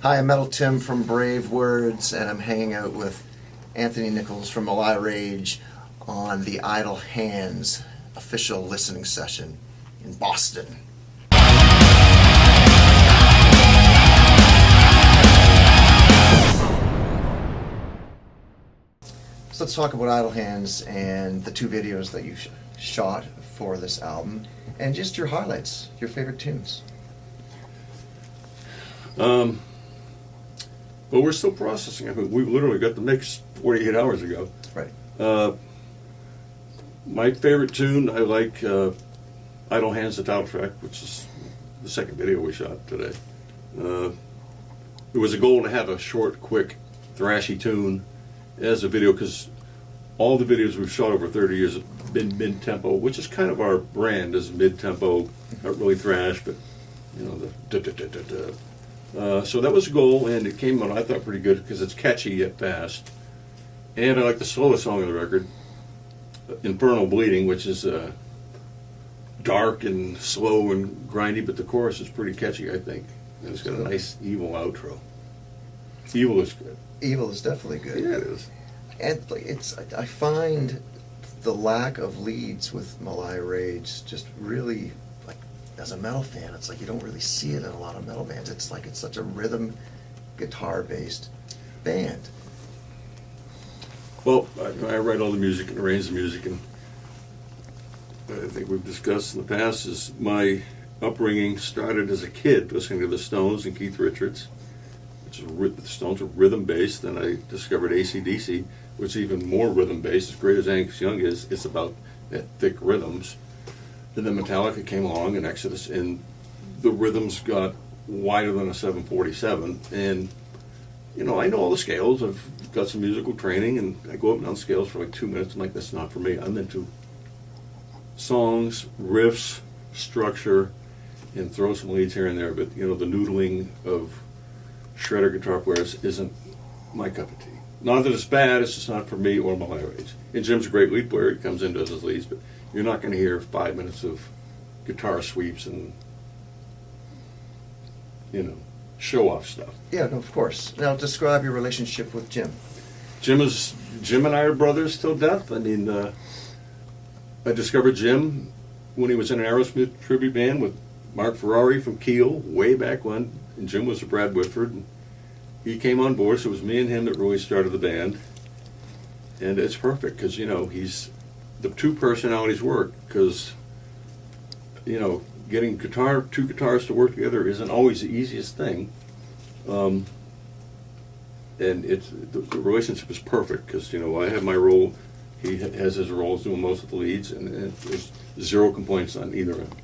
Hi, I'm Metal Tim from Bravewords, and I'm hanging out with Anthony Nichols from Meliah Rage on the Idle Hands official listening session in Boston. So let's talk about Idle Hands and the two videos that you shot for this album, and just your highlights, your favorite tunes. Well, we're still processing. I mean, we literally got the mix 48 hours ago. Right. My favorite tune, I like Idle Hands, the title track, which is the second video we shot today. It was a goal to have a short, quick, thrashy tune as a video, because all the videos we've shot over 30 years have been mid-tempo, which is kind of our brand, is mid-tempo, not really thrash, but, you know, the da-da-da-da-da. So that was a goal, and it came out, I thought, pretty good, because it's catchy yet fast. And I like the slowest song on the record, Infernal Bleeding, which is dark and slow and grindy, but the chorus is pretty catchy, I think. And it's got a nice evil outro. Evil is good. Evil is definitely good. Yeah, it is. And I find the lack of leads with Meliah Rage just really, like, as a metal fan, it's like you don't really see it in a lot of metal bands. It's like it's such a rhythm, guitar-based band. Well, I write all the music and arrange the music, and I think we've discussed in the past is my upbringing started as a kid listening to the Stones and Keith Richards, which is the Stones were rhythm-based. Then I discovered AC/DC, which is even more rhythm-based. As great as Angus Young is, it's about that thick rhythms. And then Metallica came along, and Exodus, and the rhythms got wider than a 747. And, you know, I know all the scales. I've got some musical training, and I go up and down scales for like 2 minutes. I'm like, that's not for me. I'm into songs, riffs, structure, and throw some leads here and there. But, you know, the noodling of shredder guitar players isn't my cup of tea. Not that it's bad, it's just not for me or Meliah Rage. And Jim's a great lead player. He comes in, does his leads, but you're not going to hear 5 minutes of guitar sweeps and, you know, show-off stuff. Yeah, no, of course. Now, describe your relationship with Jim. Jim and I are brothers till death. I mean, I discovered Jim when he was in an Aerosmith tribute band with Mark Ferrari from Kiel way back when, and Jim was a Brad Whitford. And he came on board, so it was me and him that really started the band. And it's perfect, because, you know, the two personalities work, because, you know, getting two guitars to work together isn't always the easiest thing. And the relationship is perfect, because, you know, I have my role, he has his roles doing most of the leads, and there's zero complaints on either end.